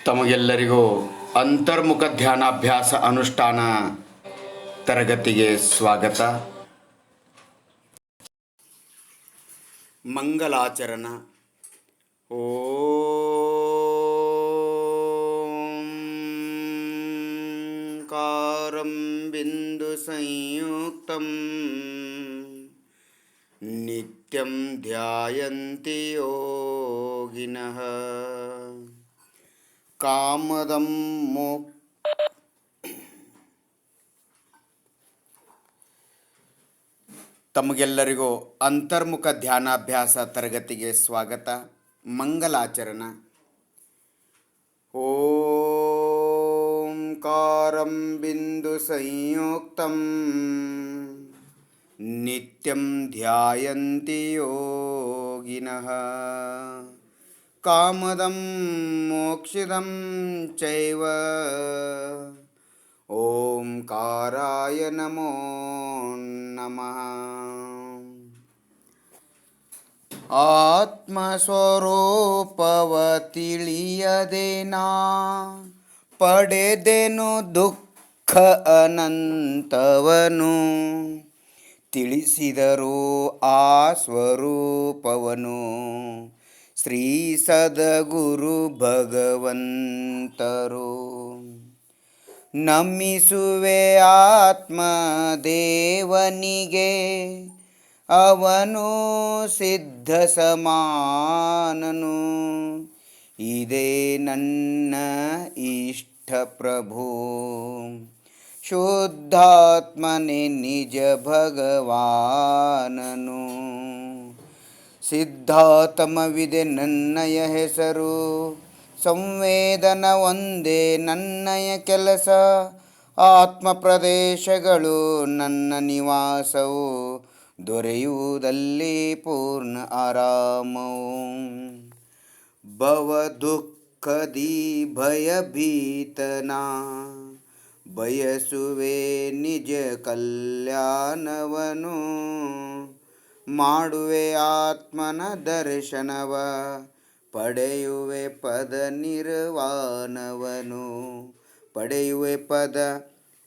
ತಮಗೆಲ್ಲರಿಗೂ ಅಂತರ್ಮುಖ ಧ್ಯಾನಾಭ್ಯಾಸ ಅನುಷ್ಠಾನ ತರಗತಿಗೆ ಸ್ವಾಗತ. ಮಂಗಲಾಚರಣ. ಓಂಕಾರಂ ಬಿಂದು ಸಂಯುಕ್ತಂ ನಿತ್ಯಂ ಧ್ಯಾಯಂತಿ ಯೋಗಿನಃ ಕಾಮದಂ ತಮಗೆಲ್ಲರಿಗೂ ಅಂತರ್ಮುಖ ಧ್ಯಾನಾಭ್ಯಾಸ ತರಗತಿಗೆ ಸ್ವಾಗತ. ಮಂಗಲಾಚರಣ. ಓಂಕಾರಂ ಬಿಂದು ಸಂಯುಕ್ತಂ ನಿತ್ಯಂ ಧ್ಯಾಯಂತಿ ಯೋಗಿನಃ ಕಾಮದಂ ಮೋಕ್ಷದಂ ಚೈವ ಓಂಕಾರಾಯ ನಮೋ ನಮಃ. ಆತ್ಮಸ್ವರೂಪವ ತಿಳಿಯದೇನಾ ಪಡೆದೆನು ದುಃಖ ಅನಂತವನು, ತಿಳಿಸಿದರು ಆ ಸ್ವರೂಪವನು ಶ್ರೀ ಸದ್ಗುರು ಭಗವಂತರು. ನಮಿಸುವೆ ಆತ್ಮದೇವನಿಗೆ, ಅವನು ಸಿದ್ಧ ಸಮಾನನು. ಇದೇ ನನ್ನ ಇಷ್ಟ ಪ್ರಭು, ಶುದ್ಧಾತ್ಮನೆ ನಿಜ ಭಗವಾನನು. ಸಿದ್ಧಾತಮವಿದೆ ನನ್ನಯ ಹೆಸರು, ಸಂವೇದನ ಒಂದೇ ನನ್ನಯ ಕೆಲಸ. ಆತ್ಮ ಪ್ರದೇಶಗಳು ನನ್ನ ನಿವಾಸವು, ದೊರೆಯುವುದಲ್ಲಿ ಪೂರ್ಣ ಆರಾಮವು. ಭವ ದುಃಖದಿ ಭಯಭೀತನ, ಬಯಸುವೆ ನಿಜ ಕಲ್ಯಾಣವನು. ಮಾಡುವೆ ಆತ್ಮನ ದರ್ಶನವ, ಪಡೆಯುವೆ ಪದ ನಿರ್ವಾಣವನು. ಪಡೆಯುವೆ ಪದ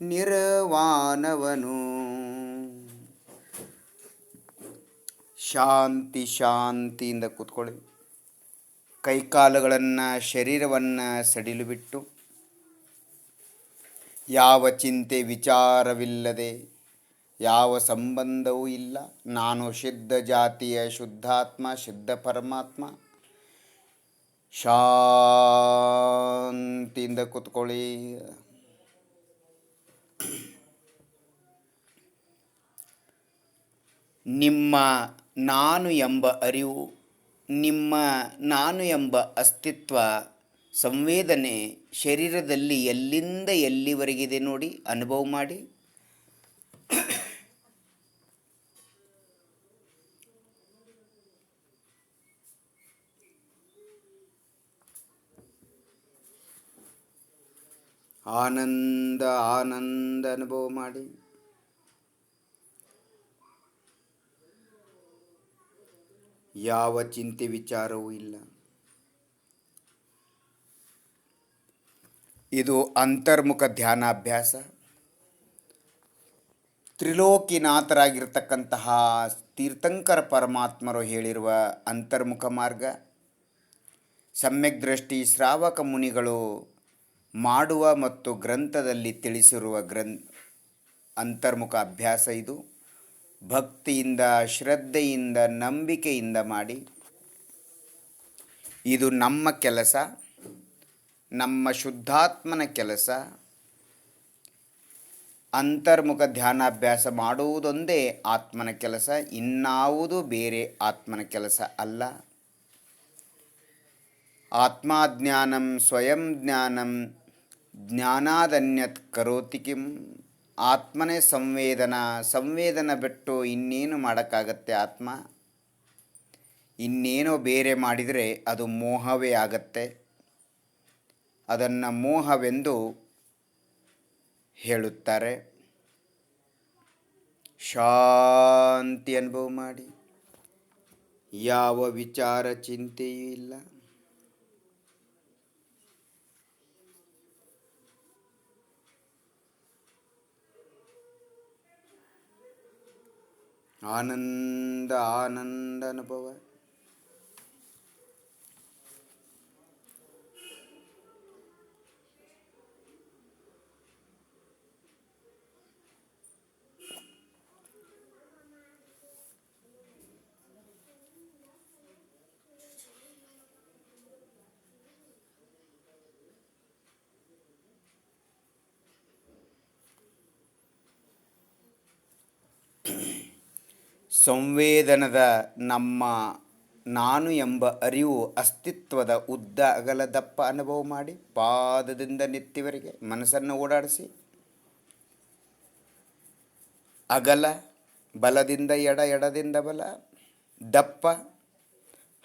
ನಿರ್ವಾಣವನು. ಶಾಂತಿ ಶಾಂತಿಯಿಂದ ಕೂತ್ಕೊಳ್ಳಿ. ಕೈಕಾಲುಗಳನ್ನು ಶರೀರವನ್ನು ಸಡಿಲು ಬಿಟ್ಟು, ಯಾವ ಚಿಂತೆ ವಿಚಾರವಿಲ್ಲದೆ, ಯಾವ ಸಂಬಂಧವೂ ಇಲ್ಲ. ನಾನು ಶುದ್ಧ ಜಾತಿಯ ಶುದ್ಧಾತ್ಮ, ಶುದ್ಧ ಪರಮಾತ್ಮ. ಶಾಂತಿಯಿಂದ ಕೂತ್ಕೊಳ್ಳಿ. ನಿಮ್ಮ ನಾನು ಎಂಬ ಅರಿವು, ನಿಮ್ಮ ನಾನು ಎಂಬ ಅಸ್ತಿತ್ವ, ಸಂವೇದನೆ ಶರೀರದಲ್ಲಿ ಎಲ್ಲಿಂದ ಎಲ್ಲಿವರೆಗಿದೆ ನೋಡಿ, ಅನುಭವ ಮಾಡಿ. ಆನಂದ ಆನಂದ ಅನುಭವ ಮಾಡಿ. ಯಾವ ಚಿಂತೆ ವಿಚಾರವೂ ಇಲ್ಲ. ಇದು ಅಂತರ್ಮುಖ ಧ್ಯಾನಾಭ್ಯಾಸ. ತ್ರಿಲೋಕಿನಾಥರಾಗಿರ್ತಕ್ಕಂತಹ ತೀರ್ಥಂಕರ ಪರಮಾತ್ಮರು ಹೇಳಿರುವ ಅಂತರ್ಮುಖ ಮಾರ್ಗ. ಸಮ್ಯಕ್ ದೃಷ್ಟಿ ಶ್ರಾವಕ ಮುನಿಗಳು ಮಾಡುವ ಮತ್ತು ಗ್ರಂಥದಲ್ಲಿ ತಿಳಿಸಿರುವ ಅಂತರ್ಮುಖ ಅಭ್ಯಾಸ ಇದು. ಭಕ್ತಿಯಿಂದ, ಶ್ರದ್ಧೆಯಿಂದ, ನಂಬಿಕೆಯಿಂದ ಮಾಡಿ. ಇದು ನಮ್ಮ ಕೆಲಸ, ನಮ್ಮ ಶುದ್ಧಾತ್ಮನ ಕೆಲಸ. ಅಂತರ್ಮುಖ ಧ್ಯಾನಾಭ್ಯಾಸ ಮಾಡುವುದೊಂದೇ ಆತ್ಮನ ಕೆಲಸ, ಇನ್ನಾವುದು ಬೇರೆ ಆತ್ಮನ ಕೆಲಸ ಅಲ್ಲ. ಆತ್ಮಾಜ್ಞಾನಂ ಸ್ವಯಂ ಜ್ಞಾನಂ ಜ್ಞಾನಾದನ್ಯತ್ ಕರೋತಿ ಕಿಂ. ಆತ್ಮನೇ ಸಂವೇದನ ಬಿಟ್ಟು ಇನ್ನೇನು ಮಾಡೋಕ್ಕಾಗತ್ತೆ. ಆತ್ಮ ಇನ್ನೇನೋ ಬೇರೆ ಮಾಡಿದರೆ ಅದು ಮೋಹವೇ ಆಗತ್ತೆ. ಅದನ್ನು ಮೋಹವೆಂದು ಹೇಳುತ್ತಾರೆ. ಶಾಂತಿ ಅನುಭವ ಮಾಡಿ, ಯಾವ ವಿಚಾರ ಚಿಂತೆಯೂ ಇಲ್ಲ. ಆನಂದ ಆನಂದ ಅನುಭವ. ಸಂವೇದನದ ನಮ್ಮ ನಾನು ಎಂಬ ಅರಿವು ಅಸ್ತಿತ್ವದ ಉದ್ದ ಅಗಲ ದಪ್ಪ ಅನುಭವ ಮಾಡಿ, ಪಾದದಿಂದ ನೆತ್ತಿವರೆಗೆ ಮನಸ್ಸನ್ನು ಓಡಾಡಿಸಿ, ಅಗಲ ಬಲದಿಂದ ಎಡ, ಎಡದಿಂದ ಬಲ, ದಪ್ಪ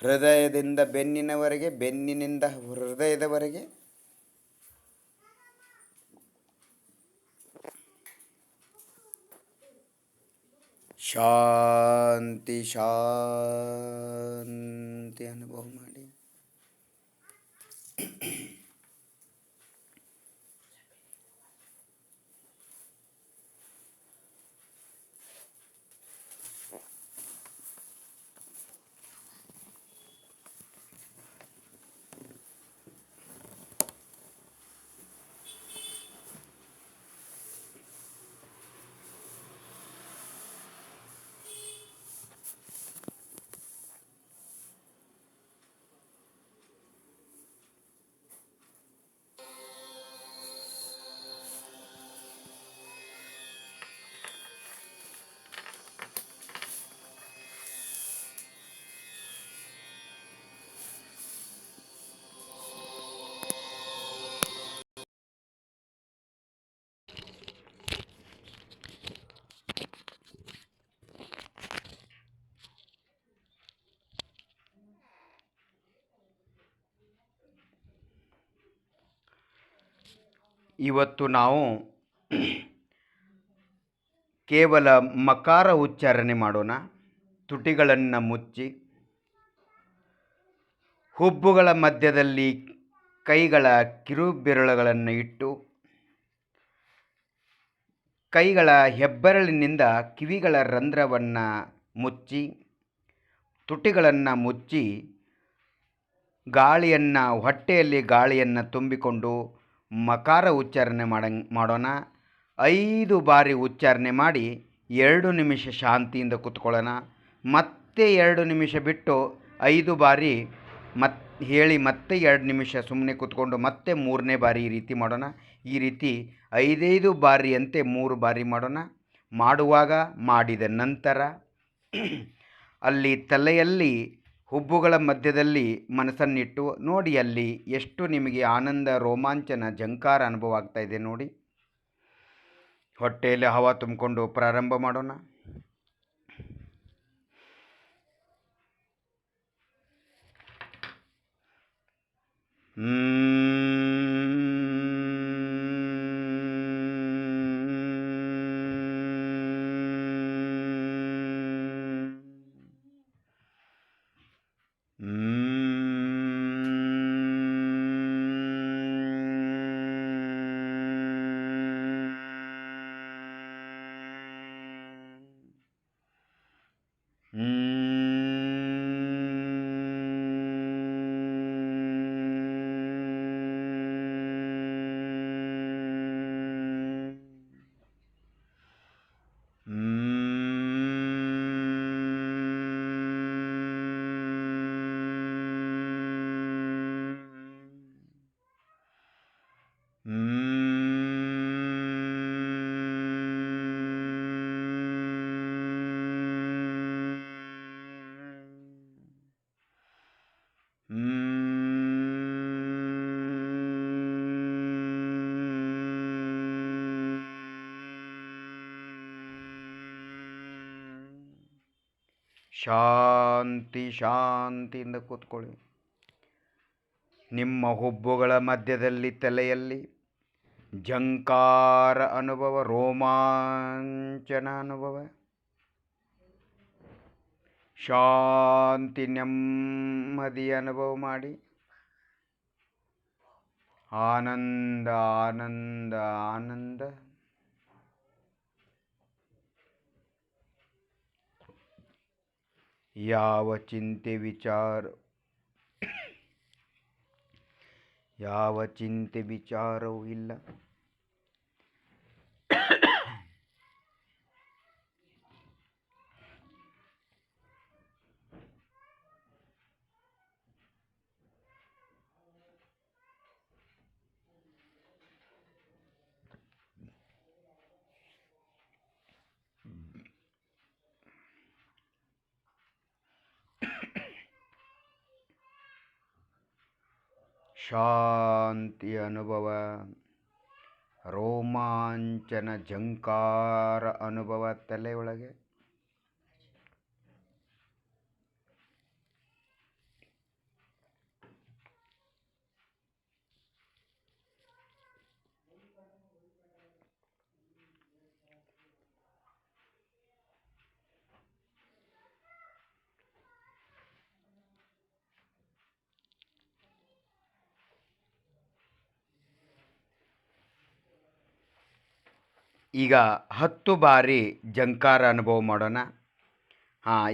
ಹೃದಯದಿಂದ ಬೆನ್ನಿನವರೆಗೆ, ಬೆನ್ನಿನಿಂದ ಹೃದಯದವರೆಗೆ, ಶಾಂತಿ ಶಾಂತಿ ಅನುಭವ ಮಾಡಿ. ಇವತ್ತು ನಾವು ಕೇವಲ ಮಕಾರ ಉಚ್ಚಾರಣೆ ಮಾಡೋಣ. ತುಟಿಗಳನ್ನು ಮುಚ್ಚಿ, ಹುಬ್ಬುಗಳ ಮಧ್ಯದಲ್ಲಿ ಕೈಗಳ ಕಿರುಬೆರಳುಗಳನ್ನು ಇಟ್ಟು, ಕೈಗಳ ಹೆಬ್ಬೆರಳಿನಿಂದ ಕಿವಿಗಳ ರಂಧ್ರವನ್ನು ಮುಚ್ಚಿ, ತುಟಿಗಳನ್ನು ಮುಚ್ಚಿ, ಗಾಳಿಯನ್ನು ಹೊಟ್ಟೆಯಲ್ಲಿ ಗಾಳಿಯನ್ನು ತುಂಬಿಕೊಂಡು ಮಕಾರ ಉಚ್ಚಾರಣೆ ಮಾಡೋಣ. 5 ಬಾರಿ ಉಚ್ಚಾರಣೆ ಮಾಡಿ 2 ನಿಮಿಷ ಶಾಂತಿಯಿಂದ ಕೂತ್ಕೊಳ್ಳೋಣ. ಮತ್ತೆ 2 ನಿಮಿಷ ಬಿಟ್ಟು 5 ಬಾರಿ ಹೇಳಿ ಮತ್ತೆ 2 ನಿಮಿಷ ಸುಮ್ಮನೆ ಕೂತ್ಕೊಂಡು ಮತ್ತೆ 3ನೇ ಬಾರಿ ಈ ರೀತಿ ಮಾಡೋಣ. ಈ ರೀತಿ 5 ಬಾರಿಯಂತೆ 3 ಬಾರಿ ಮಾಡೋಣ. ಮಾಡುವಾಗ ಮಾಡಿದ ನಂತರ ಅಲ್ಲಿ ತಲೆಯಲ್ಲಿ ಹುಬ್ಬುಗಳ ಮಧ್ಯದಲ್ಲಿ ಮನಸ್ಸನ್ನಿಟ್ಟು ನೋಡಿ, ಅಲ್ಲಿ ಎಷ್ಟು ನಿಮಗೆ ಆನಂದ, ರೋಮಾಂಚನ, ಝಂಕಾರ ಅನುಭವ ಆಗ್ತಾ ಇದೆ ನೋಡಿ. ಹೊಟ್ಟೆಯಲ್ಲಿ ಹವಾ ತುಂಬಿಕೊಂಡು ಪ್ರಾರಂಭ ಮಾಡೋಣ. ಶಾಂತಿ ಶಾಂತಿಯಿಂದ ಕೂತ್ಕೊಳ್ಳಿ. ನಿಮ್ಮ ಹುಬ್ಬುಗಳ ಮಧ್ಯದಲ್ಲಿ ತಲೆಯಲ್ಲಿ झंकार अनुभव, ರೋಮಾಂಚನ ಅನುಭವ, ಶಾಂತಿ ನೆಮ್ಮದಿ ಅನುಭವ ಮಾಡಿ ಆನಂದ ಆನಂದ ಆನಂದ. ಯಾವ ಚಿಂತೆ ವಿಚಾರವೂ ಇಲ್ಲ. ಶಾಂತಿ ಅನುಭವ, ರೋಮಾಂಚನ, ಝಂಕಾರ ಅನುಭವ ತಲೆಯೊಳಗೆ. ಈಗ 10 ಬಾರಿ ಝಂಕಾರ ಅನುಭವ ಮಾಡೋಣ.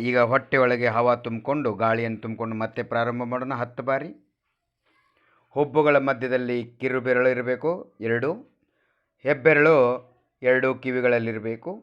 ಈಗ ಹೊಟ್ಟೆಯೊಳಗೆ ಹವಾ ತುಂಬಿಕೊಂಡು ಗಾಳಿಯನ್ನು ತುಂಬಿಕೊಂಡು ಮತ್ತೆ ಪ್ರಾರಂಭ ಮಾಡೋಣ. 10 ಬಾರಿ. ಹುಬ್ಬುಗಳ ಮಧ್ಯದಲ್ಲಿ ಕಿರುಬೆರಳು ಇರಬೇಕು, 2 ಹೆಬ್ಬೆರಳು 2 ಕಿವಿಗಳಲ್ಲಿರಬೇಕು.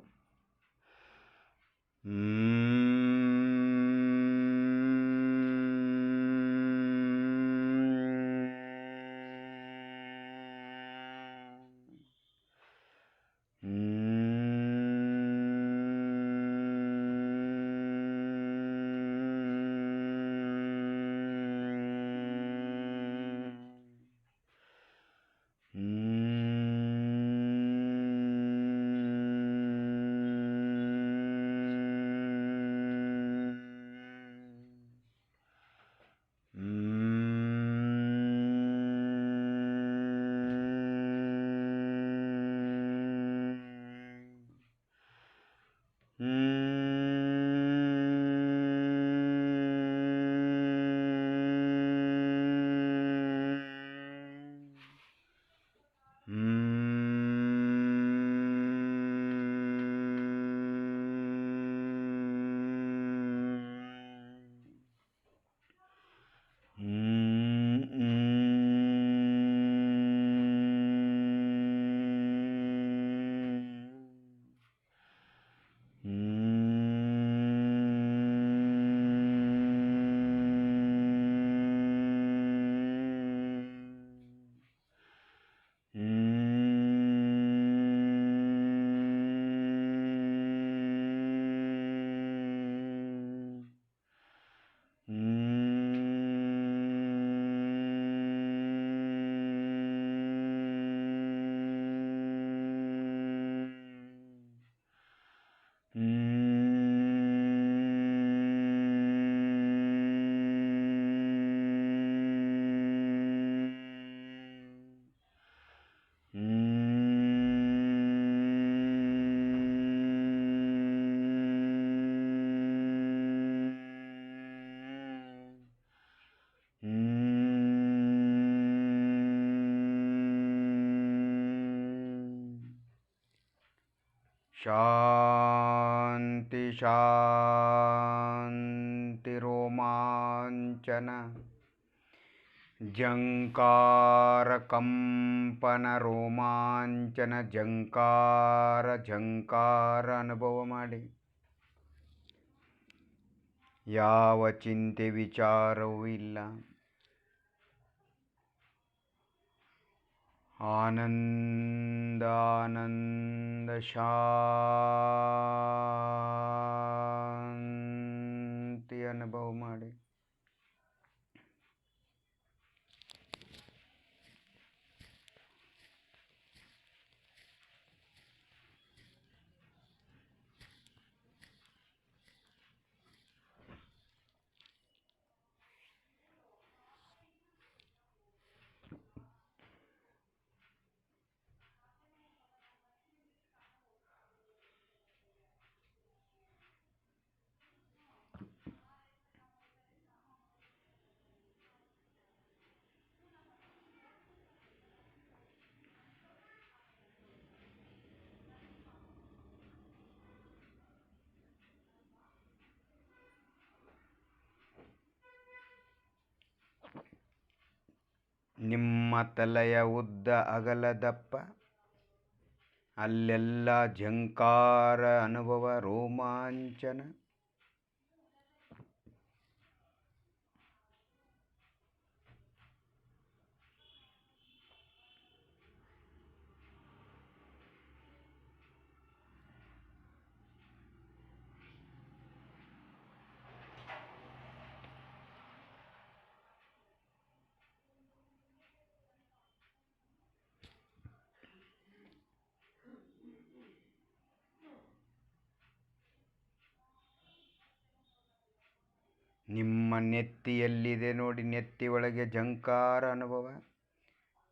ಶಾಂತಿ ಶಾಂತಿ, ರೋಮಾಂಚನ, ಝಂಕಾರ ಕಂಪನ, ರೋಮಾಂಚನ, ಝಂಕಾರ ಝಂಕಾರ ಅನುಭವ ಮಾಡಿ. ಯಾವ ಚಿಂತೆ ವಿಚಾರವೂ ಇಲ್ಲ. ಆನಂದ ಆನಂದ, ಶಾಂತಿ ಅನುಭವ ಮಾಡಿ. ನಿಮ್ಮ ತಲೆಯ ಉದ್ದ ಅಗಲ ದಪ್ಪ, ಅಲ್ಲೆಲ್ಲ ಝಂಕಾರ ಅನುಭವ ರೋಮಾಂಚನ. ನಿಮ್ಮ ನೆತ್ತಿಯಲ್ಲಿದೆ ನೋಡಿ, ನೆತ್ತಿ ಒಳಗೆ ಝಂಕಾರ ಅನುಭವ.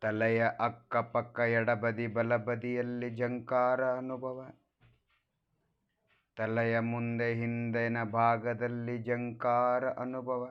ತಲೆಯ ಅಕ್ಕಪಕ್ಕ ಎಡಬದಿ ಬಲಬದಿಯಲ್ಲಿ ಝಂಕಾರ ಅನುಭವ. ತಲೆಯ ಮುಂದೆ ಹಿಂದಿನ ಭಾಗದಲ್ಲಿ ಝಂಕಾರ ಅನುಭವ.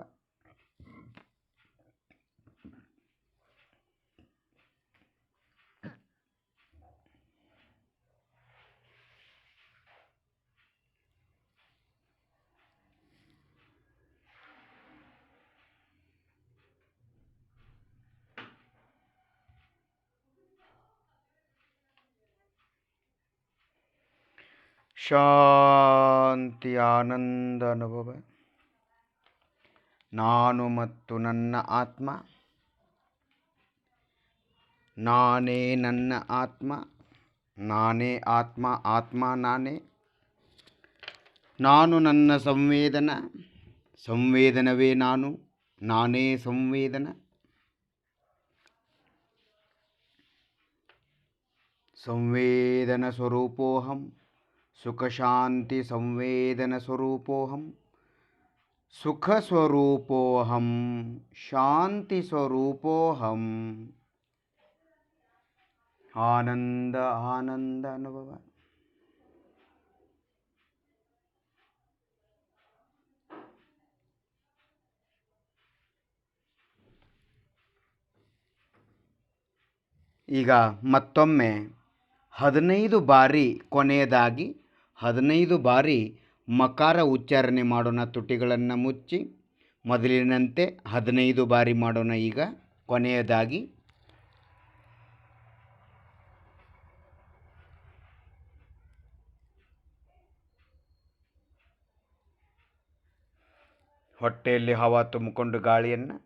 ಶಾಂತಿ ಆನಂದ ಅನುಭವ. ನಾನು ಮತ್ತು ನನ್ನ ಆತ್ಮ, ನಾನೇ ನನ್ನ ಆತ್ಮ, ನಾನೇ ಆತ್ಮ, ಆತ್ಮ ನಾನೇ. ನಾನು ನನ್ನ ಸಂವೇದನ, ಸಂವೇದನವೇ ನಾನು, ನಾನೇ ಸಂವೇದನ. ಸಂವೇದನ ಸ್ವರೂಪೋಹಂ, ಸುಖ ಶಾಂತಿ ಸಂವೇದನ ಸ್ವರೂಪೋಹಂ, ಸುಖ ಸ್ವರೂಪೋಹಂ, ಶಾಂತಿ ಸ್ವರೂಪೋಹಂ. ಆನಂದ ಆನಂದ ಅನುಭವ. ಈಗ ಮತ್ತೊಮ್ಮೆ 15 ಬಾರಿ ಕೊನೆಯದಾಗಿ 15 ಬಾರಿ ಮಕಾರ ಉಚ್ಚಾರಣೆ ಮಾಡೋಣ. ತುಟಿಗಳನ್ನು ಮುಚ್ಚಿ ಮೊದಲಿನಂತೆ 15 ಬಾರಿ ಮಾಡೋಣ. ಈಗ ಕೊನೆಯದಾಗಿ ಹೊಟ್ಟೆಯಲ್ಲಿ ಹವಾ ತುಂಬಿಕೊಂಡು ಗಾಳಿಯನ್ನು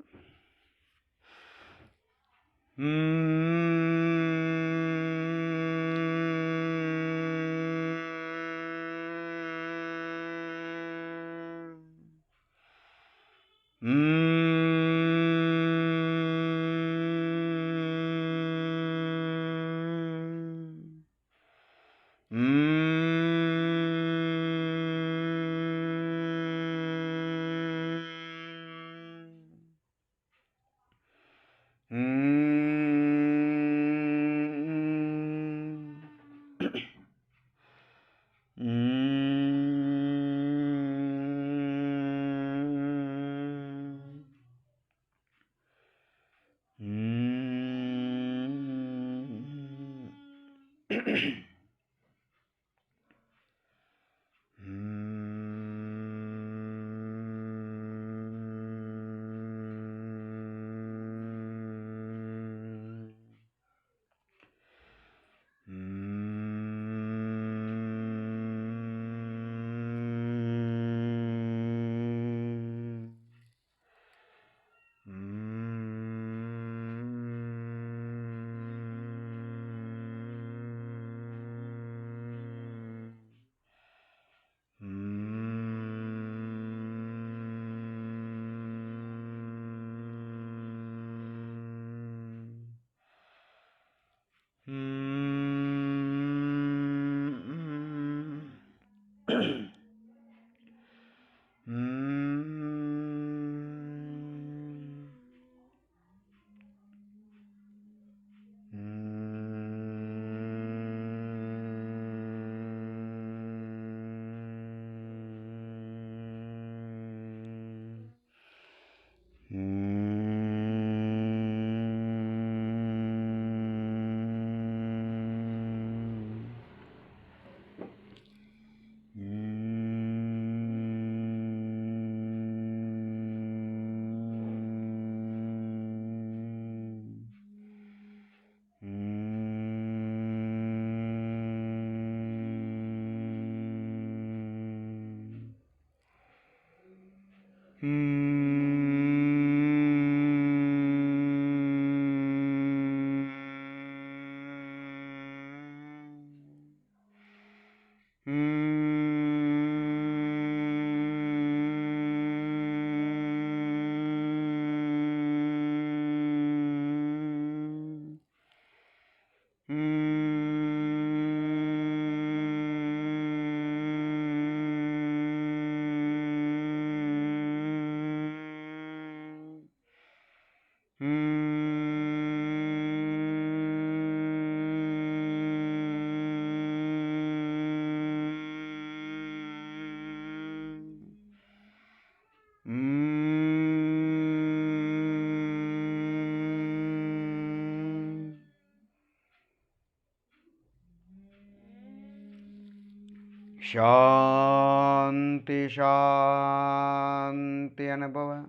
ಶಾಂತಿ ಶಾಂತಿ ಅನುಭವ.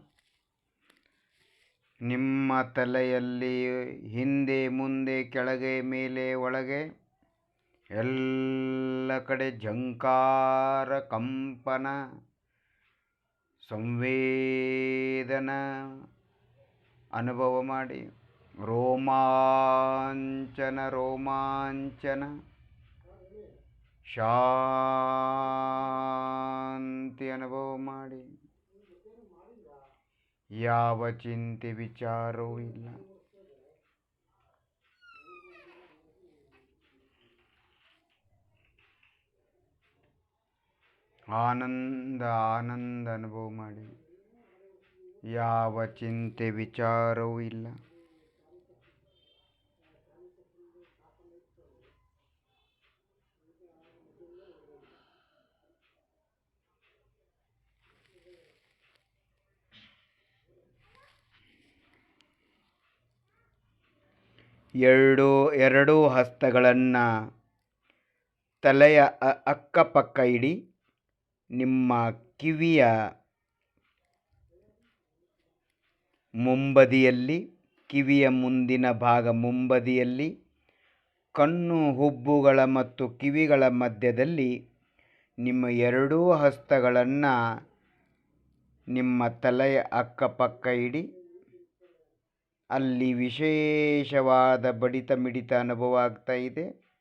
ನಿಮ್ಮ ತಲೆಯಲ್ಲಿ ಹಿಂದೆ ಮುಂದೆ ಕೆಳಗೆ ಮೇಲೆ ಒಳಗೆ ಎಲ್ಲ ಕಡೆ ಝಂಕಾರ ಕಂಪನ ಸಂವೇದನ ಅನುಭವ ಮಾಡಿ. ರೋಮಾಂಚನ ರೋಮಾಂಚನ ಶಾಂತಿ ಅನುಭವ ಮಾಡಿ. ಯಾವ ಚಿಂತೆ ವಿಚಾರವೂ ಇಲ್ಲ. ಆನಂದ ಆನಂದ ಅನುಭವ ಮಾಡಿ. ಯಾವ ಚಿಂತೆ ವಿಚಾರವೂ ಇಲ್ಲ. ಎರಡೂ ಹಸ್ತಗಳನ್ನು ತಲೆಯ ಅಕ್ಕಪಕ್ಕ ಇಡಿ. ನಿಮ್ಮ ಕಿವಿಯ ಮುಂಬದಿಯಲ್ಲಿ, ಕಿವಿಯ ಮುಂದಿನ ಭಾಗ ಮುಂಬದಿಯಲ್ಲಿ, ಕಣ್ಣು ಹುಬ್ಬುಗಳ ಮತ್ತು ಕಿವಿಗಳ ಮಧ್ಯದಲ್ಲಿ ನಿಮ್ಮ ಎರಡೂ ಹಸ್ತಗಳನ್ನು ನಿಮ್ಮ ತಲೆಯ ಅಕ್ಕಪಕ್ಕ ಇಡಿ. ಅಲ್ಲಿ ವಿಶೇಷವಾದ ಬಡಿತ ಮಿಡಿತ ಅನುಭವ ಆಗ್ತಾ ಇದೆ.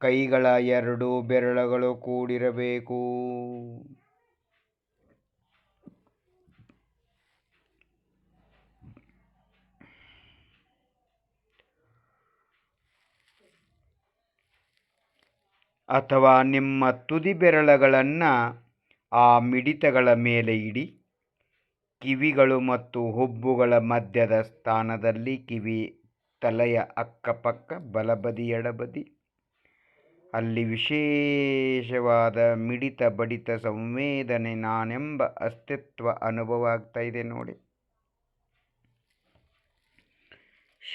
ಕೈಗಳ ಎರಡೂ ಬೆರಳುಗಳು ಕೂಡಿರಬೇಕು. ಅಥವಾ ನಿಮ್ಮ ತುದಿ ಬೆರಳುಗಳನ್ನು ಆ ಮಿಡಿತಗಳ ಮೇಲೆ ಇಡಿ. ಕಿವಿಗಳು ಮತ್ತು ಹುಬ್ಬುಗಳ ಮಧ್ಯದ ಸ್ಥಾನದಲ್ಲಿ, ಕಿವಿ ತಲೆಯ ಅಕ್ಕಪಕ್ಕ ಬಲಬದಿ ಎಡಬದಿ, ಅಲ್ಲಿ ವಿಶೇಷವಾದ ಮಿಡಿತ ಬಡಿತ ಸಂವೇದನೆ ನಾನೆಂಬ ಅಸ್ತಿತ್ವ ಅನುಭವ ಆಗ್ತಾ ಇದೆ ನೋಡಿ.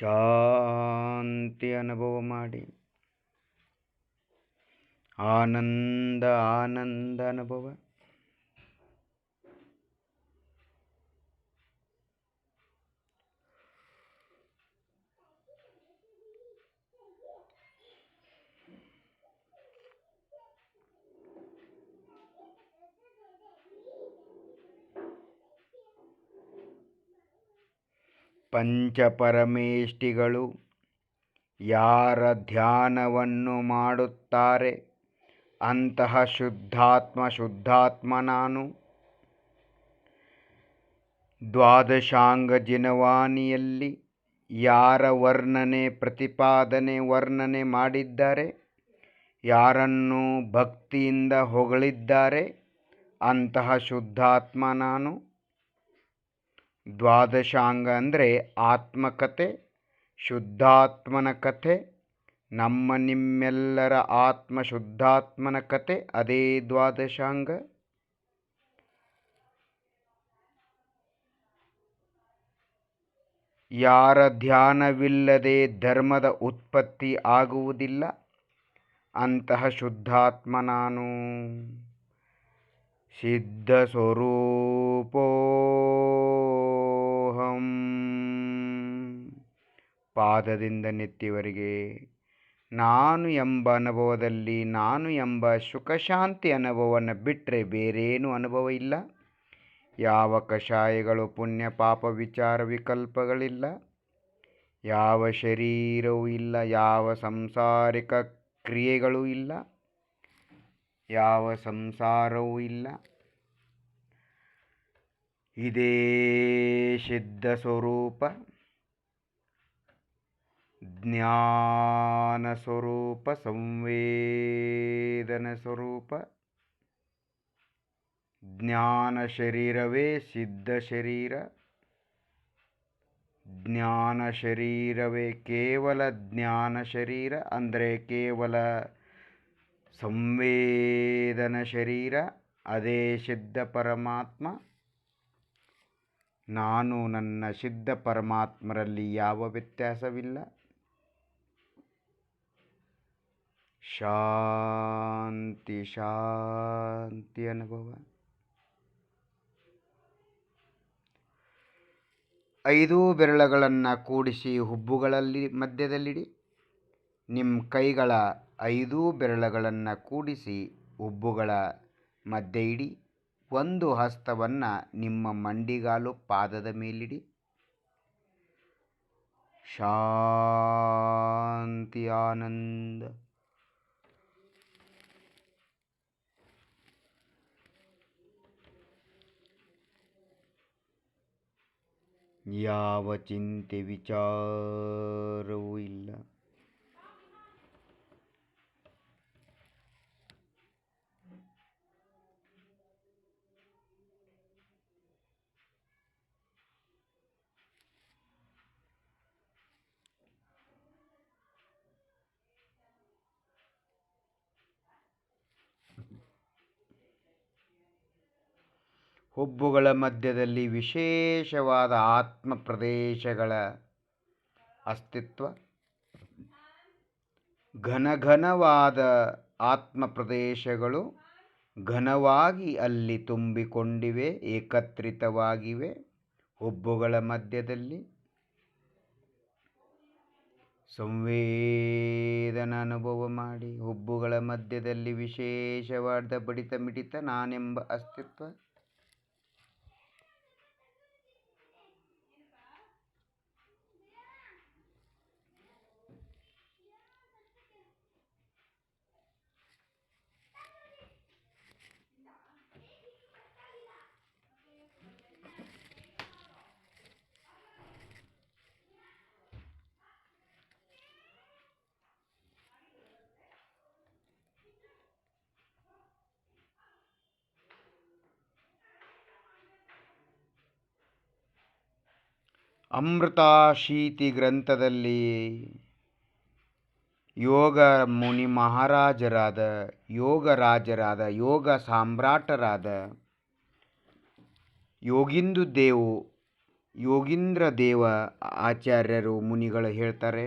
ಶಾಂತಿ ಅನುಭವ ಮಾಡಿ. ಆನಂದ ಆನಂದ ಅನುಭವ. ಪಂಚಪರಮೇಷ್ಠಿಗಳು ಯಾರ ಧ್ಯಾನವನ್ನು ಮಾಡುತ್ತಾರೆ ಅಂತಹ ಶುದ್ಧಾತ್ಮ ನಾನು. ದ್ವಾದಶಾಂಗ ಜಿನವಾಣಿಯಲ್ಲಿ ಯಾರ ವರ್ಣನೆ ಮಾಡಿದ್ದಾರೆ, ಯಾರನ್ನು ಭಕ್ತಿಯಿಂದ ಹೊಗಳಿದ್ದಾರೆ ಅಂತಹ ಶುದ್ಧಾತ್ಮ ನಾನು. ದ್ವಾದಶಾಂಗ ಅಂದರೆ ಆತ್ಮಕಥೆ, ಶುದ್ಧಾತ್ಮನ ಕಥೆ. ನಮ್ಮ ನಿಮ್ಮೆಲ್ಲರ ಆತ್ಮ ಶುದ್ಧಾತ್ಮನ ಕಥೆ ಅದೇ ದ್ವಾದಶಾಂಗ. ಯಾರ ಧ್ಯಾನವಿಲ್ಲದೆ ಧರ್ಮದ ಉತ್ಪತ್ತಿ ಆಗುವುದಿಲ್ಲ ಅಂತಹ ಶುದ್ಧಾತ್ಮ ನಾನು. ಸಿದ್ಧ ಸ್ವರೂಪೋಹಂ. ಪಾದದಿಂದ ನೆತ್ತಿವರೆಗೆ ನಾನು ಎಂಬ ಅನುಭವದಲ್ಲಿ, ನಾನು ಎಂಬ ಸುಖಶಾಂತಿ ಅನುಭವವನ್ನು ಬಿಟ್ಟರೆ ಬೇರೇನೂ ಅನುಭವ ಇಲ್ಲ. ಯಾವ ಕಷಾಯಗಳು, ಪುಣ್ಯ ಪಾಪ ವಿಚಾರ ವಿಕಲ್ಪಗಳಿಲ್ಲ. ಯಾವ ಶರೀರವೂ ಇಲ್ಲ. ಯಾವ ಸಂಸಾರಿಕ ಕ್ರಿಯೆಗಳೂ ಇಲ್ಲ. ಯಾವ ಸಂಸಾರವೂ ಇಲ್ಲ. ಇದೇ ಸಿದ್ಧ ಸ್ವರೂಪ, ಜ್ಞಾನ ಸ್ವರೂಪ, ಸಂವೇದನ ಸ್ವರೂಪ. ಜ್ಞಾನ ಶರೀರವೇ ಸಿದ್ಧ ಶರೀರ. ಜ್ಞಾನ ಶರೀರವೇ ಕೇವಲ ಜ್ಞಾನ ಶರೀರ, ಅಂದರೆ ಕೇವಲ ಸಂವೇದನ ಶರೀರ. ಅದೇ ಸಿದ್ಧ ಪರಮಾತ್ಮ. ನಾನು ನನ್ನ ಸಿದ್ಧ ಪರಮಾತ್ಮರಲ್ಲಿ ಯಾವ ವ್ಯತ್ಯಾಸವಿಲ್ಲ. ಶಾಂತಿ ಶಾಂತಿ ಅನುಭವ. 5 ಬೆರಳುಗಳನ್ನು ಕೂಡಿಸಿ ಹುಬ್ಬುಗಳಲ್ಲಿ ಮಧ್ಯದಲ್ಲಿಡಿ. ನಿಮ್ಮ ಕೈಗಳ 5 ಬೆರಳುಗಳನ್ನು ಕೂಡಿಸಿ ಹುಬ್ಬುಗಳ ಮಧ್ಯೆ ಇಡಿ. ಒಂದು ಹಸ್ತವನ್ನು ನಿಮ್ಮ ಮಂಡಿಗಾಲು ಪಾದದ ಮೇಲಿಡಿ. ಶಾಂತಿ ಆನಂದ. ಯಾವ ಚಿಂತೆ ವಿಚಾರವೂ ಇಲ್ಲ. ಹುಬ್ಬುಗಳ ಮಧ್ಯದಲ್ಲಿ ವಿಶೇಷವಾದ ಆತ್ಮ ಪ್ರದೇಶಗಳ ಅಸ್ತಿತ್ವ. ಘನಘನವಾದ ಆತ್ಮ ಪ್ರದೇಶಗಳು ಘನವಾಗಿ ಅಲ್ಲಿ ತುಂಬಿಕೊಂಡಿವೆ, ಏಕತ್ರಿತವಾಗಿವೆ. ಹುಬ್ಬುಗಳ ಮಧ್ಯದಲ್ಲಿ ಸಂವೇದನ ಅನುಭವ ಮಾಡಿ. ಹುಬ್ಬುಗಳ ಮಧ್ಯದಲ್ಲಿ ವಿಶೇಷವಾದ ಬಡಿತ ಮಿಡಿತ ನಾನೆಂಬ ಅಸ್ತಿತ್ವ. ಅಮೃತಾಶೀತಿ ಗ್ರಂಥದಲ್ಲಿ ಯೋಗ ಮುನಿ ಮಹಾರಾಜರಾದ, ಯೋಗರಾಜರಾದ, ಯೋಗ ಸಾಮ್ರಾಟರಾದ ಯೋಗೀಂದ್ರ ದೇವ ಆಚಾರ್ಯರು ಮುನಿಗಳು ಹೇಳ್ತಾರೆ,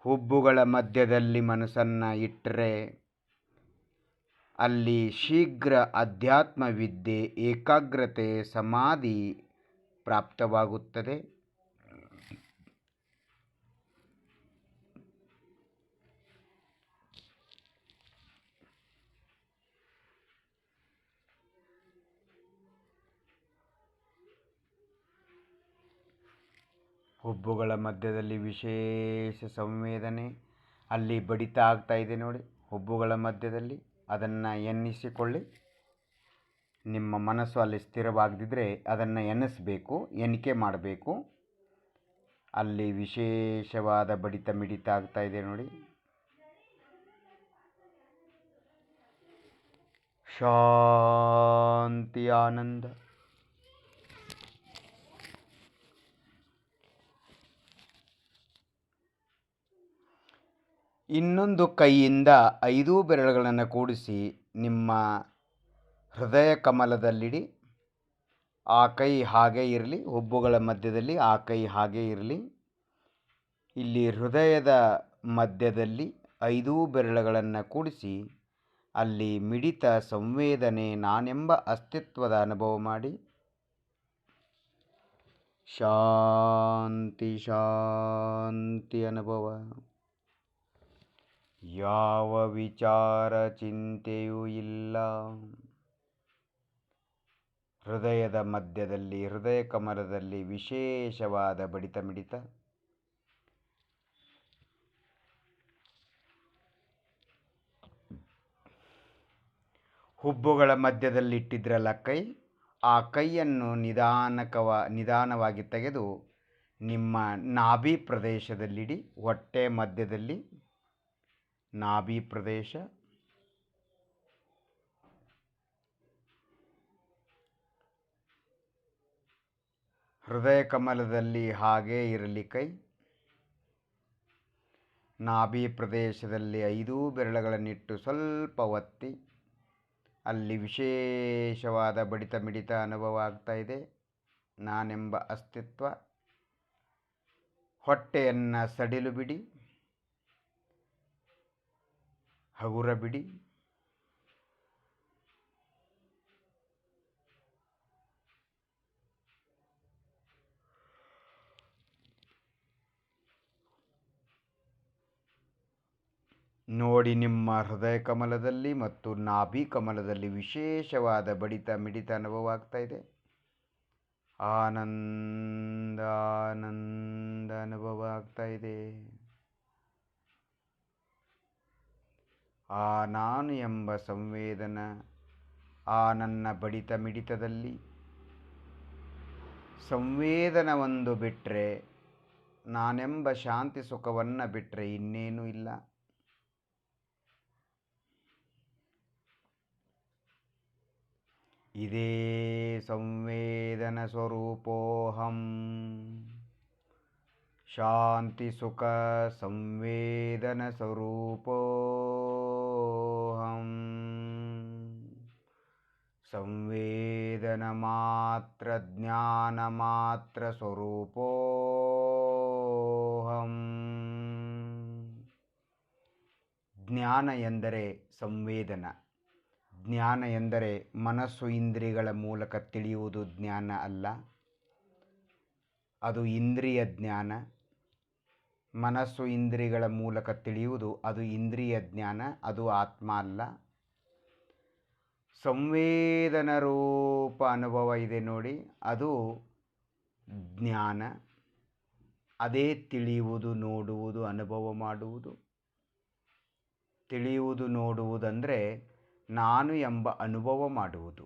ಹುಬ್ಬುಗಳ ಮಧ್ಯದಲ್ಲಿ ಮನಸ್ಸನ್ನು ಇಟ್ಟರೆ ಅಲ್ಲಿ ಶೀಘ್ರ ಅಧ್ಯಾತ್ಮ ವಿದ್ಯೆ, ಏಕಾಗ್ರತೆ, ಸಮಾಧಿ ಪ್ರಾಪ್ತವಾಗುತ್ತದೆ. ಹುಬ್ಬುಗಳ ಮಧ್ಯದಲ್ಲಿ ವಿಶೇಷ ಸಂವೇದನೆ. ಅಲ್ಲಿ ಬಡಿತ ಆಗ್ತಾ ಇದೆ ನೋಡಿ ಹುಬ್ಬುಗಳ ಮಧ್ಯದಲ್ಲಿ. ಅದನ್ನು ಎನ್ನಿಸಿಕೊಳ್ಳಿ. ನಿಮ್ಮ ಮನಸ್ಸು ಅಲ್ಲಿ ಸ್ಥಿರವಾಗದಿದ್ದರೆ ಅದನ್ನು ಎನ್ನಿಸಬೇಕು, ಎಣಿಕೆ ಮಾಡಬೇಕು. ಅಲ್ಲಿ ವಿಶೇಷವಾದ ಬಡಿತ ಮಿಡಿತ ಆಗ್ತಾ ಇದೆ ನೋಡಿ. ಶಾಂತಿ ಆನಂದ. ಇನ್ನೊಂದು ಕೈಯಿಂದ 5 ಬೆರಳುಗಳನ್ನು ಕೂಡಿಸಿ ನಿಮ್ಮ ಹೃದಯ ಕಮಲದಲ್ಲಿಡಿ. ಆ ಕೈ ಹಾಗೆ ಇರಲಿ, ಹುಬ್ಬುಗಳ ಮಧ್ಯದಲ್ಲಿ ಆ ಕೈ ಹಾಗೆ ಇರಲಿ. ಇಲ್ಲಿ ಹೃದಯದ ಮಧ್ಯದಲ್ಲಿ 5 ಬೆರಳುಗಳನ್ನು ಕೂಡಿಸಿ ಅಲ್ಲಿ ಮಿಡಿತ, ಸಂವೇದನೆ, ನಾನೆಂಬ ಅಸ್ತಿತ್ವದ ಅನುಭವ ಮಾಡಿ. ಶಾಂತಿ ಶಾಂತಿ ಅನುಭವ. ಯಾವ ವಿಚಾರ ಚಿಂತೆಯೂ ಇಲ್ಲ. ಹೃದಯದ ಮಧ್ಯದಲ್ಲಿ, ಹೃದಯ ಕಮಲದಲ್ಲಿ ವಿಶೇಷವಾದ ಬಡಿತ ಮಿಡಿತ. ಹುಬ್ಬುಗಳ ಮಧ್ಯದಲ್ಲಿಟ್ಟಿದ್ರಲ್ಲ ಕೈ, ಆ ಕೈಯನ್ನು ನಿಧಾನವಾಗಿ ತೆಗೆದು ನಿಮ್ಮ ನಾಭಿ ಪ್ರದೇಶದಲ್ಲಿಡಿ. ಹೊಟ್ಟೆ ಮಧ್ಯದಲ್ಲಿ ನಾಭಿ ಪ್ರದೇಶ, ಹೃದಯ ಕಮಲದಲ್ಲಿ ಹಾಗೇ ಇರಲಿ ಕೈ. ನಾಭಿ ಪ್ರದೇಶದಲ್ಲಿ 5 ಬೆರಳುಗಳನ್ನಿಟ್ಟು ಸ್ವಲ್ಪ ಒತ್ತಿ. ಅಲ್ಲಿ ವಿಶೇಷವಾದ ಬಡಿತ ಮಿಡಿತ ಅನುಭವ ಆಗ್ತಾ ಇದೆ. ನಾನೆಂಬ ಅಸ್ತಿತ್ವ. ಹೊಟ್ಟೆಯನ್ನು ಸಡಿಲು ಬಿಡಿ, ಹಗುರ ಬಿಡಿ. ನೋಡಿ, ನಿಮ್ಮ ಹೃದಯ ಕಮಲದಲ್ಲಿ ಮತ್ತು ನಾಭಿ ಕಮಲದಲ್ಲಿ ವಿಶೇಷವಾದ ಬಡಿತ ಮಿಡಿತ ಅನುಭವ ಆಗ್ತಾ ಇದೆ. ಆನಂದ ಆನಂದ ಅನುಭವ ಆಗ್ತಾ ಇದೆ. ಆ ನಾನು ಎಂಬ ಸಂವೇದನ, ಆ ನನ್ನ ಬಡಿತ ಮಿಡಿತದಲ್ಲಿ ಸಂವೇದನವೊಂದು ಬಿಟ್ಟರೆ, ನಾನೆಂಬ ಶಾಂತಿ ಸುಖವನ್ನು ಬಿಟ್ಟರೆ ಇನ್ನೇನೂ ಇಲ್ಲ. ಇದೇ ಸಂವೇದನ ಸ್ವರೂಪೋಹಂ. ಶಾಂತಿ ಸುಖ ಸಂವೇದನ ಸ್ವರೂಪೋಹಂ. ಸಂವೇದನ ಮಾತ್ರ ಜ್ಞಾನ ಮಾತ್ರ ಸ್ವರೂಪೋಹಂ. ಜ್ಞಾನ ಎಂದರೆ ಸಂವೇದನ. ಜ್ಞಾನ ಎಂದರೆ ಮನಸ್ಸು ಇಂದ್ರಿಯಗಳ ಮೂಲಕ ತಿಳಿಯುವುದು ಜ್ಞಾನ ಅಲ್ಲ, ಅದು ಇಂದ್ರಿಯ ಜ್ಞಾನ. ಮನಸ್ಸು ಇಂದ್ರಿಯಗಳ ಮೂಲಕ ತಿಳಿಯುವುದು ಅದು ಇಂದ್ರಿಯ ಜ್ಞಾನ, ಅದು ಆತ್ಮ ಅಲ್ಲ. ಸಂವೇದನ ರೂಪ ಅನುಭವ ಇದೆ ನೋಡಿ, ಅದು ಜ್ಞಾನ. ಅದೇ ತಿಳಿಯುವುದು, ನೋಡುವುದು, ಅನುಭವ ಮಾಡುವುದು. ತಿಳಿಯುವುದು ನೋಡುವುದಂದರೆ ನಾನು ಎಂಬ ಅನುಭವ ಮಾಡುವುದು.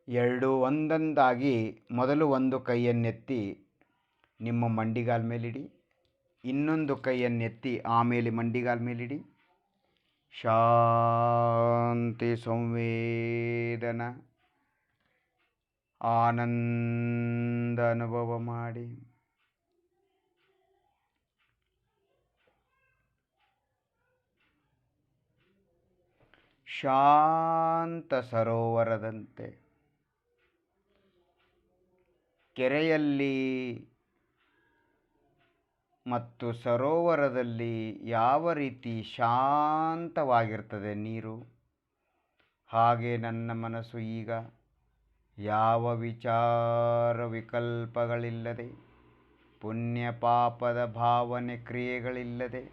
ಎರಡು ಒಂದೊಂದಾಗಿ ಮೊದಲು ಒಂದು ಕೈಯನ್ನೆತ್ತಿ ನಿಮ್ಮ ಮಂಡಿಗಾಲ ಮೇಲಿಡಿ. ಇನ್ನೊಂದು ಕೈಯನ್ನೆತ್ತಿ ಆಮೇಲೆ ಮಂಡಿಗಾಲ ಮೇಲಿಡಿ. ಶಾಂತಿ ಸಂವೇದನ ಆನಂದ ಅನುಭವ ಮಾಡಿ. ಶಾಂತ ಸರೋವರದಂತೆ. ಕೆರೆಯಲ್ಲಿ ಮತ್ತು ಸರೋವರದಲ್ಲಿ ಯಾವ ರೀತಿ ಶಾಂತವಾಗಿರ್ತದೆ ನೀರು, ಹಾಗೆ ನನ್ನ ಮನಸ್ಸು ಈಗ ಯಾವ ವಿಚಾರ ವಿಕಲ್ಪಗಳಿಲ್ಲದೆ, ಪುಣ್ಯ ಪಾಪದ ಭಾವನೆ ಕ್ರಿಯೆಗಳಿಲ್ಲದೆ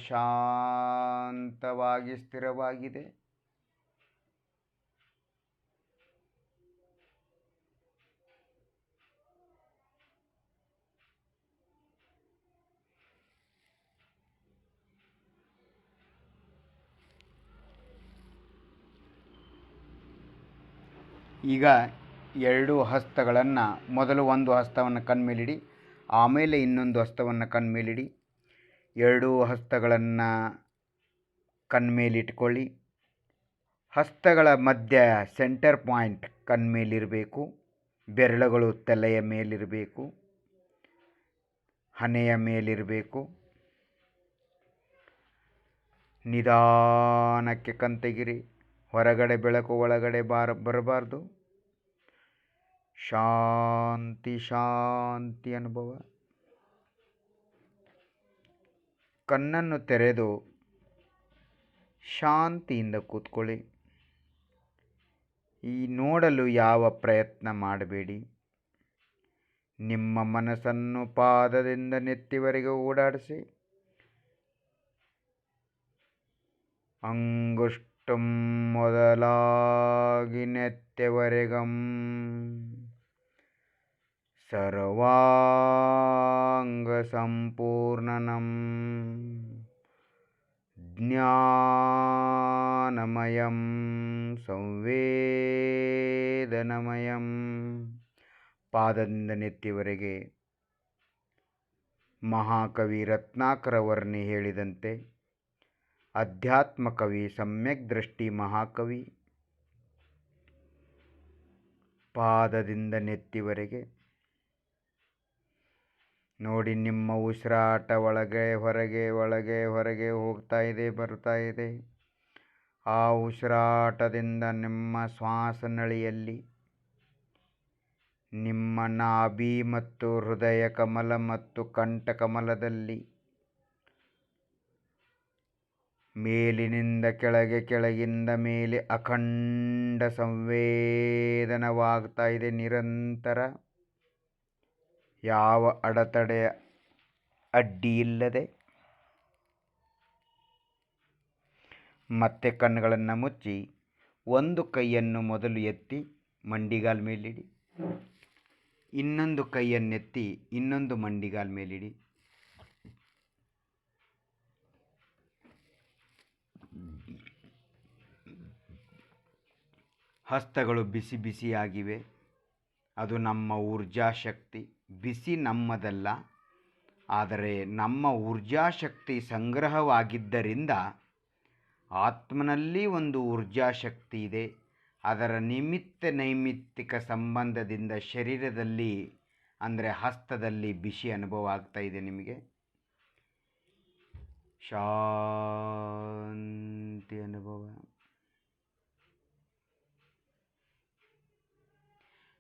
ಶಾಂತವಾಗಿ ಸ್ಥಿರವಾಗಿದೆ. ಈಗ ಎರಡು ಹಸ್ತಗಳನ್ನು, ಮೊದಲು ಒಂದು ಹಸ್ತವನ್ನು ಕಣ್ಮೇಲಿಡಿ, ಆಮೇಲೆ ಇನ್ನೊಂದು ಹಸ್ತವನ್ನು ಕಣ್ಮೇಲಿಡಿ. ಎರಡೂ ಹಸ್ತಗಳನ್ನು ಕಣ್ಮೇಲಿಟ್ಕೊಳ್ಳಿ. ಹಸ್ತಗಳ ಮಧ್ಯ ಸೆಂಟರ್ ಪಾಯಿಂಟ್ ಕಣ್ಮೇಲಿರಬೇಕು. ಬೆರಳುಗಳು ತಲೆಯ ಮೇಲಿರಬೇಕು, ಹಣೆಯ ಮೇಲಿರಬೇಕು. ನಿಧಾನಕ್ಕೆ ಕಣ್ತೆಗಿರಿ. ಹೊರಗಡೆ ಬೆಳಕು ಒಳಗಡೆ ಬರಬಾರ್ದು. ಶಾಂತಿ ಶಾಂತಿ ಅನುಭವ. ಕಣ್ಣನ್ನು ತೆರೆದು ಶಾಂತಿಯಿಂದ ಕೂತ್ಕೊಳ್ಳಿ. ಈ ನೋಡಲು ಯಾವ ಪ್ರಯತ್ನ ಮಾಡಬೇಡಿ. ನಿಮ್ಮ ಮನಸ್ಸನ್ನು ಪಾದದಿಂದ ನೆತ್ತಿವರೆಗೆ ಓಡಾಡಿಸಿ. ಅಂಗುಷ್ಟ ತೊಟ್ಟುಂ ಮೊದಲಾಗಿ ನೆತ್ತೆವರೆಗಂ ಸರ್ವಾಂಗ ಸಂಪೂರ್ಣನಂ ಜ್ಞಾನಮಯಂ ಸಂವೇದನಮಯಂ. ಪಾದದಿಂದ ನೆತ್ತಿವರೆಗೆ ಮಹಾಕವಿ ರತ್ನಾಕರ ವರ್ಣಿ ಹೇಳಿದಂತೆ ಅಧ್ಯಾತ್ಮ ಕವಿ, ಸಮ್ಯಕ್ ದೃಷ್ಟಿ ಮಹಾಕವಿ ಪಾದದಿಂದ ನೆತ್ತಿವರೆಗೆ ನೋಡಿ. ನಿಮ್ಮ ಉಸಿರಾಟ ಒಳಗೆ ಹೊರಗೆ ಒಳಗೆ ಹೊರಗೆ ಹೋಗ್ತಾ ಇದೆ, ಬರ್ತಾ ಇದೆ. ಆ ಉಸಿರಾಟದಿಂದ ನಿಮ್ಮ ಶ್ವಾಸನಳಿಯಲ್ಲಿ ನಿಮ್ಮ ನಾಭಿ ಮತ್ತು ಹೃದಯ ಕಮಲ ಮತ್ತು ಕಂಠಕಮಲದಲ್ಲಿ ಮೇಲಿನಿಂದ ಕೆಳಗೆ, ಕೆಳಗಿಂದ ಮೇಲೆ ಅಖಂಡ ಸಂವೇದನವಾಗ್ತಾ ಇದೆ ನಿರಂತರ. ಯಾವ ಅಡೆತಡೆ ಅಡ್ಡಿ ಇಲ್ಲದೆ. ಮತ್ತೆ ಕಣ್ಣುಗಳನ್ನು ಮುಚ್ಚಿ ಒಂದು ಕೈಯನ್ನು ಮೊದಲು ಎತ್ತಿ ಮಂಡಿಗಾಲ್ ಮೇಲಿಡಿ, ಇನ್ನೊಂದು ಕೈಯನ್ನೆತ್ತಿ ಇನ್ನೊಂದು ಮಂಡಿಗಾಲ್ ಮೇಲಿಡಿ. ಹಸ್ತಗಳು ಬಿಸಿ ಬಿಸಿಯಾಗಿವೆ. ಅದು ನಮ್ಮ ಊರ್ಜಾಶಕ್ತಿ. ಬಿಸಿ ನಮ್ಮದಲ್ಲ, ಆದರೆ ನಮ್ಮ ಊರ್ಜಾಶಕ್ತಿ ಸಂಗ್ರಹವಾಗಿದ್ದರಿಂದ ಆತ್ಮನಲ್ಲಿ ಒಂದು ಊರ್ಜಾಶಕ್ತಿ ಇದೆ. ಅದರ ನಿಮಿತ್ತ ನೈಮಿತ್ತಿಕ ಸಂಬಂಧದಿಂದ ಶರೀರದಲ್ಲಿ ಅಂದರೆ ಹಸ್ತದಲ್ಲಿ ಬಿಸಿ ಅನುಭವ ಆಗ್ತಾ ಇದೆ ನಿಮಗೆ. ಶಾಂತಿ ಅನುಭವ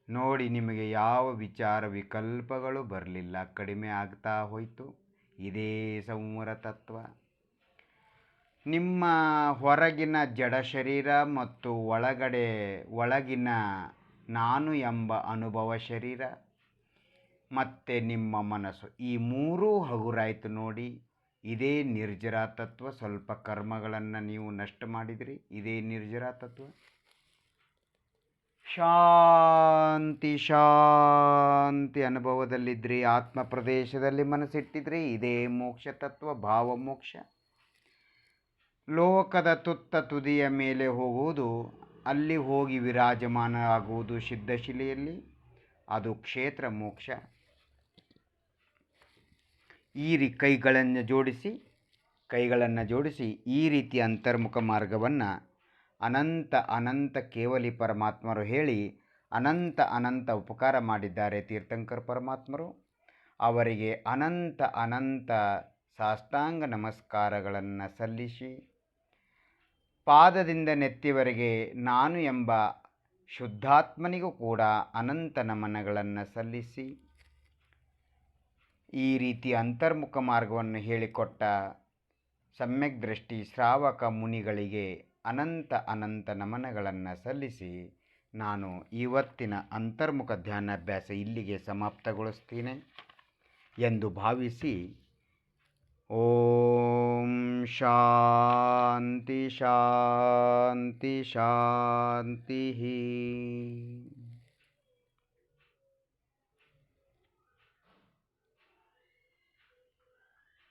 ನೋಡಿ. ನಿಮಗೆ ಯಾವ ವಿಚಾರ ವಿಕಲ್ಪಗಳು ಬರಲಿಲ್ಲ, ಕಡಿಮೆ ಆಗ್ತಾ ಹೋಯಿತು. ಇದೇ ಸಂವರ ತತ್ವ. ನಿಮ್ಮ ಹೊರಗಿನ ಜಡ ಶರೀರ ಮತ್ತು ಒಳಗಿನ ನಾನು ಎಂಬ ಅನುಭವ ಶರೀರ ಮತ್ತು ನಿಮ್ಮ ಮನಸ್ಸು, ಈ ಮೂರೂ ಹಗುರಾಯಿತು ನೋಡಿ. ಇದೇ ನಿರ್ಜರ ತತ್ವ. ಸ್ವಲ್ಪ ಕರ್ಮಗಳನ್ನು ನೀವು ನಷ್ಟ ಮಾಡಿದಿರಿ, ಇದೇ ನಿರ್ಜರ ತತ್ವ. ಶಾಂತಿ ಶಾಂತಿ ಅನುಭವದಲ್ಲಿದ್ದರೆ, ಆತ್ಮ ಪ್ರದೇಶದಲ್ಲಿ ಮನಸ್ಸಿಟ್ಟಿದ್ರಿ, ಇದೇ ಮೋಕ್ಷ ತತ್ವ, ಭಾವ ಮೋಕ್ಷ. ಲೋಕದ ತುತ್ತ ತುದಿಯ ಮೇಲೆ ಹೋಗುವುದು, ಅಲ್ಲಿ ಹೋಗಿ ವಿರಾಜಮಾನ ಆಗುವುದು ಸಿದ್ಧಶಿಲೆಯಲ್ಲಿ, ಅದು ಕ್ಷೇತ್ರ ಮೋಕ್ಷ. ಕೈಗಳನ್ನು ಜೋಡಿಸಿ ಈ ರೀತಿ ಅಂತರ್ಮುಖ ಮಾರ್ಗವನ್ನು ಅನಂತ ಕೇವಲಿ ಪರಮಾತ್ಮರು ಹೇಳಿ ಅನಂತ ಉಪಕಾರ ಮಾಡಿದ್ದಾರೆ ತೀರ್ಥಂಕರ ಪರಮಾತ್ಮರು. ಅವರಿಗೆ ಅನಂತ ಸಾಷ್ಟಾಂಗ ನಮಸ್ಕಾರಗಳನ್ನು ಸಲ್ಲಿಸಿ, ಪಾದದಿಂದ ನೆತ್ತಿವರೆಗೆ ನಾನು ಎಂಬ ಶುದ್ಧಾತ್ಮನಿಗೂ ಕೂಡ ಅನಂತ ನಮನಗಳನ್ನು ಸಲ್ಲಿಸಿ, ಈ ರೀತಿ ಅಂತರ್ಮುಖ ಮಾರ್ಗವನ್ನು ಹೇಳಿಕೊಟ್ಟ ಸಮ್ಯಕ್ ದೃಷ್ಟಿ ಶ್ರಾವಕ ಮುನಿಗಳಿಗೆ ಅನಂತ ನಮನಗಳನ್ನು ಸಲ್ಲಿಸಿ, ನಾನು ಇವತ್ತಿನ ಅಂತರ್ಮುಖ ಧ್ಯಾನಾಭ್ಯಾಸ ಇಲ್ಲಿಗೆ ಸಮಾಪ್ತಗೊಳಿಸ್ತೀನಿ ಎಂದು ಭಾವಿಸಿ, ಓಂ ಶಾಂತಿ ಶಾಂತಿ ಶಾಂತಿ.